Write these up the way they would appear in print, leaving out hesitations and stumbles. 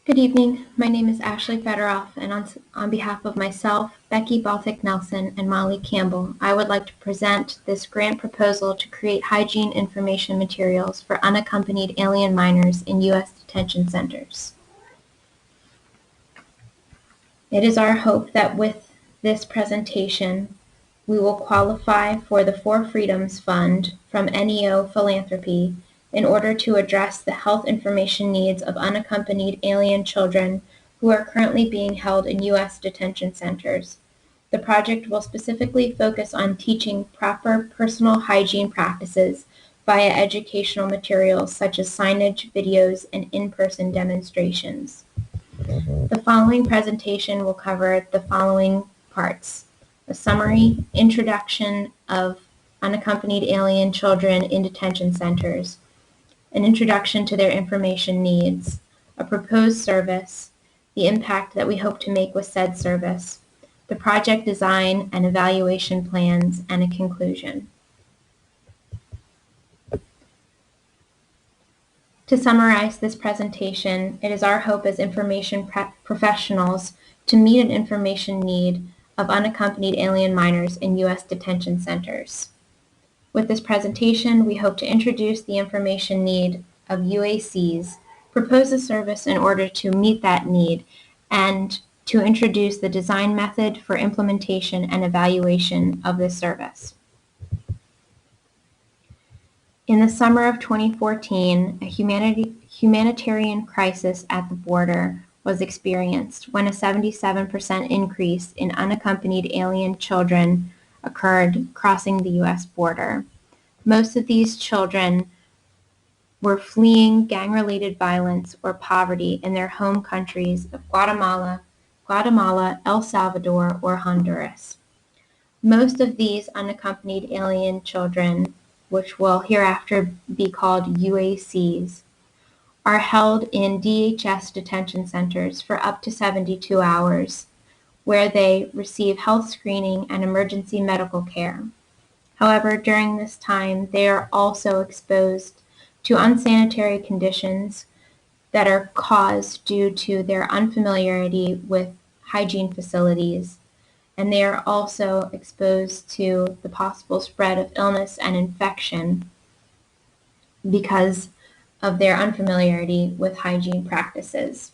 Good evening. My name is Ashley Fetterolf, and on behalf of myself, Becky Baltich Nelson, and Molly Campbell, I would like to present this grant proposal to create hygiene information materials for unaccompanied alien minors in U.S. detention centers. It is our hope that with this presentation, we will qualify for the Four Freedoms Fund from NEO Philanthropy in order to address the health information needs of unaccompanied alien children who are currently being held in U.S. detention centers. The project will specifically focus on teaching proper personal hygiene practices via educational materials such as signage, videos, and in-person demonstrations. The following presentation will cover the following parts: a summary, introduction of unaccompanied alien children in detention centers, an introduction to their information needs, a proposed service, the impact that we hope to make with said service, the project design and evaluation plans, and a conclusion. To summarize this presentation, it is our hope as information professionals to meet an information need of unaccompanied alien minors in U.S. detention centers. With this presentation, we hope to introduce the information need of UACs, propose a service in order to meet that need, and to introduce the design method for implementation and evaluation of this service. In the summer of 2014, a humanitarian crisis at the border was experienced when a 77% increase in unaccompanied alien children occurred crossing the U.S. border. Most of these children were fleeing gang-related violence or poverty in their home countries of Guatemala, El Salvador, or Honduras. Most of these unaccompanied alien children, which will hereafter be called UACs, are held in DHS detention centers for up to 72 hours, where they receive health screening and emergency medical care. However, during this time, they are also exposed to unsanitary conditions that are caused due to their unfamiliarity with hygiene facilities, and they are also exposed to the possible spread of illness and infection because of their unfamiliarity with hygiene practices.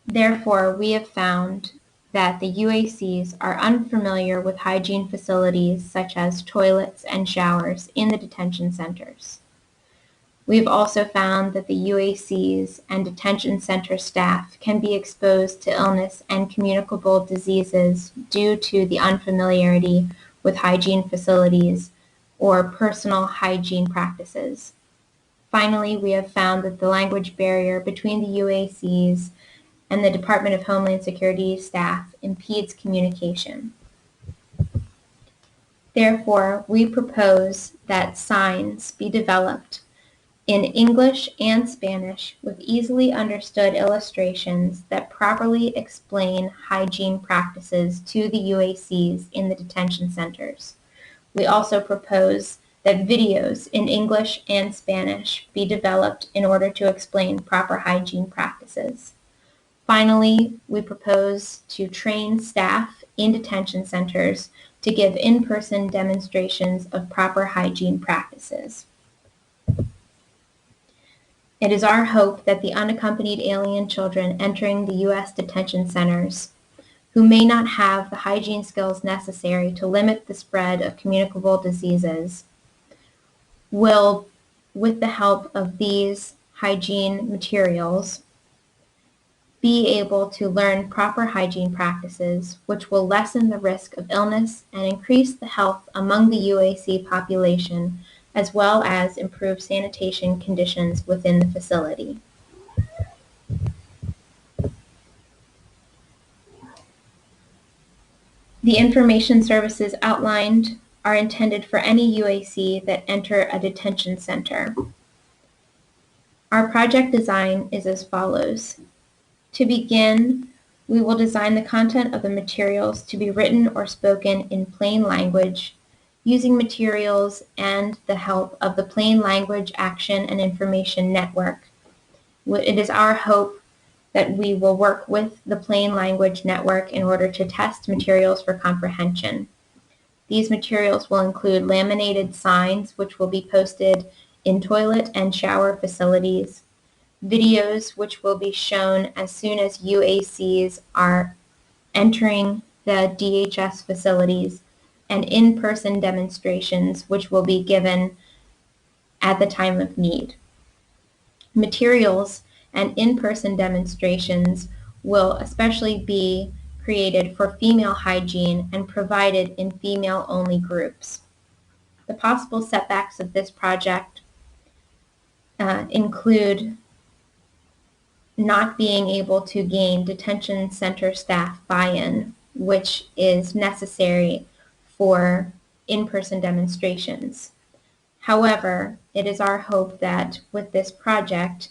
Therefore, we have found that the UACs are unfamiliar with hygiene facilities such as toilets and showers in the detention centers. We've also found that the UACs and detention center staff can be exposed to illness and communicable diseases due to the unfamiliarity with hygiene facilities or personal hygiene practices. Finally, we have found that the language barrier between the UACs and the Department of Homeland Security staff impedes communication. Therefore, we propose that signs be developed in English and Spanish with easily understood illustrations that properly explain hygiene practices to the UACs in the detention centers. We also propose that videos in English and Spanish be developed in order to explain proper hygiene practices. Finally, we propose to train staff in detention centers to give in-person demonstrations of proper hygiene practices. It is our hope that the unaccompanied alien children entering the U.S. detention centers, who may not have the hygiene skills necessary to limit the spread of communicable diseases, will, with the help of these hygiene materials, be able to learn proper hygiene practices, which will lessen the risk of illness and increase the health among the UAC population, as well as improve sanitation conditions within the facility. The information services outlined are intended for any UAC that enter a detention center. Our project design is as follows. To begin, we will design the content of the materials to be written or spoken in plain language using materials and the help of the Plain Language Action and Information Network. It is our hope that we will work with the Plain Language Network in order to test materials for comprehension. These materials will include laminated signs, which will be posted in toilet and shower facilities, videos, which will be shown as soon as UACs are entering the DHS facilities, and in-person demonstrations, which will be given at the time of need. Materials and in-person demonstrations will especially be created for female hygiene and provided in female-only groups. The possible setbacks of this project include not being able to gain detention center staff buy-in, which is necessary for in-person demonstrations. However, it is our hope that with this project,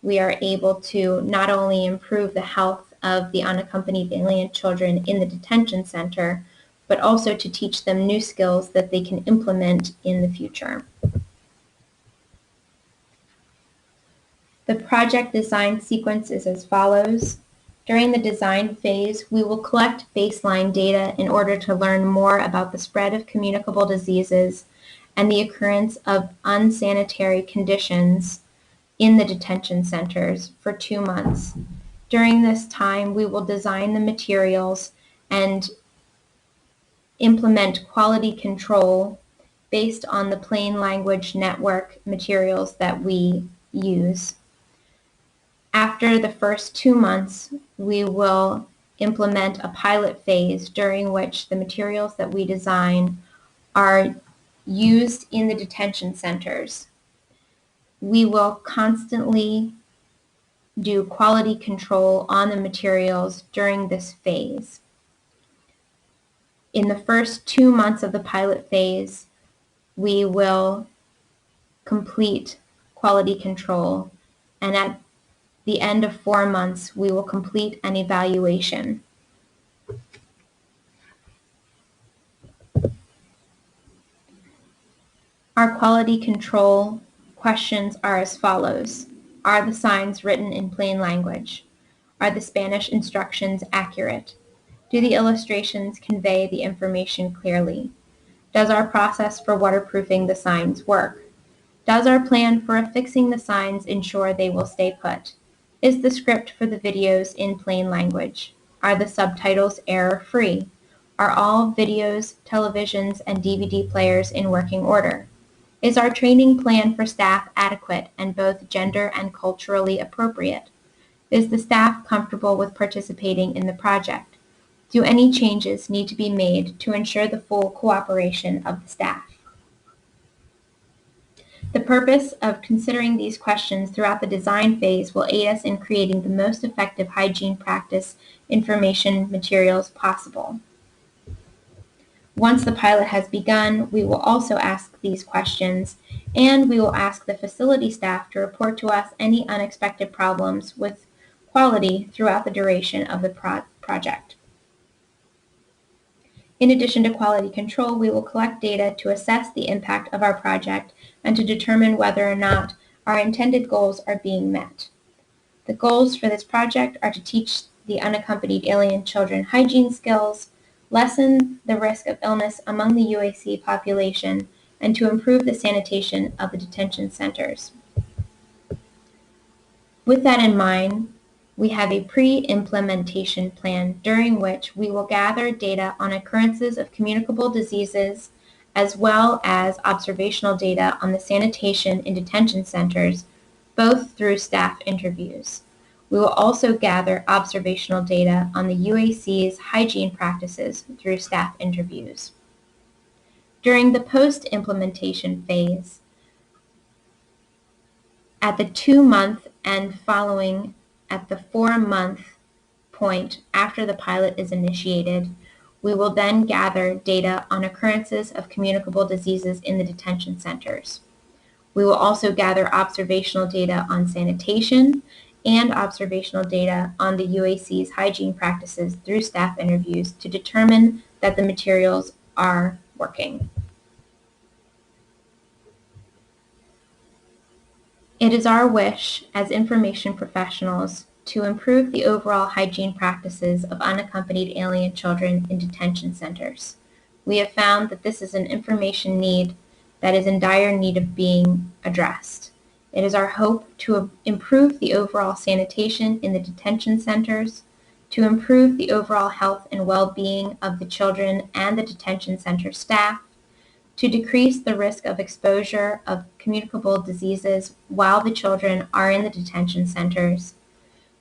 we are able to not only improve the health of the unaccompanied alien children in the detention center, but also to teach them new skills that they can implement in the future. The project design sequence is as follows. During the design phase, we will collect baseline data in order to learn more about the spread of communicable diseases and the occurrence of unsanitary conditions in the detention centers for 2 months. During this time, we will design the materials and implement quality control based on the Plain Language Network materials that we use. After the first 2 months, we will implement a pilot phase during which the materials that we design are used in the detention centers. We will constantly do quality control on the materials during this phase. In the first 2 months of the pilot phase, we will complete quality control, and at the end of 4 months, we will complete an evaluation. Our quality control questions are as follows. Are the signs written in plain language? Are the Spanish instructions accurate? Do the illustrations convey the information clearly? Does our process for waterproofing the signs work? Does our plan for affixing the signs ensure they will stay put? Is the script for the videos in plain language? Are the subtitles error-free? Are all videos, televisions, and DVD players in working order? Is our training plan for staff adequate and both gender and culturally appropriate? Is the staff comfortable with participating in the project? Do any changes need to be made to ensure the full cooperation of the staff? The purpose of considering these questions throughout the design phase will aid us in creating the most effective hygiene practice information materials possible. Once the pilot has begun, we will also ask these questions, and we will ask the facility staff to report to us any unexpected problems with quality throughout the duration of the project. In addition to quality control, we will collect data to assess the impact of our project and to determine whether or not our intended goals are being met. The goals for this project are to teach the unaccompanied alien children hygiene skills, lessen the risk of illness among the UAC population, and to improve the sanitation of the detention centers. With that in mind, we have a pre-implementation plan during which we will gather data on occurrences of communicable diseases as well as observational data on the sanitation in detention centers, both through staff interviews. We will also gather observational data on the UAC's hygiene practices through staff interviews. During the post-implementation phase, at the 2-month and following at the 4-month point after the pilot is initiated, we will then gather data on occurrences of communicable diseases in the detention centers. We will also gather observational data on sanitation and observational data on the UAC's hygiene practices through staff interviews to determine that the materials are working. It is our wish as information professionals to improve the overall hygiene practices of unaccompanied alien children in detention centers. We have found that this is an information need that is in dire need of being addressed. It is our hope to improve the overall sanitation in the detention centers, to improve the overall health and well-being of the children and the detention center staff, to decrease the risk of exposure of communicable diseases while the children are in the detention centers,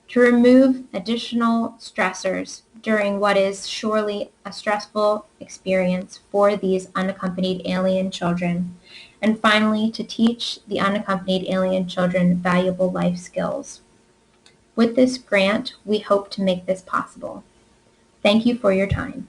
to remove additional stressors during what is surely a stressful experience for these unaccompanied alien children, and finally, to teach the unaccompanied alien children valuable life skills. With this grant, we hope to make this possible. Thank you for your time.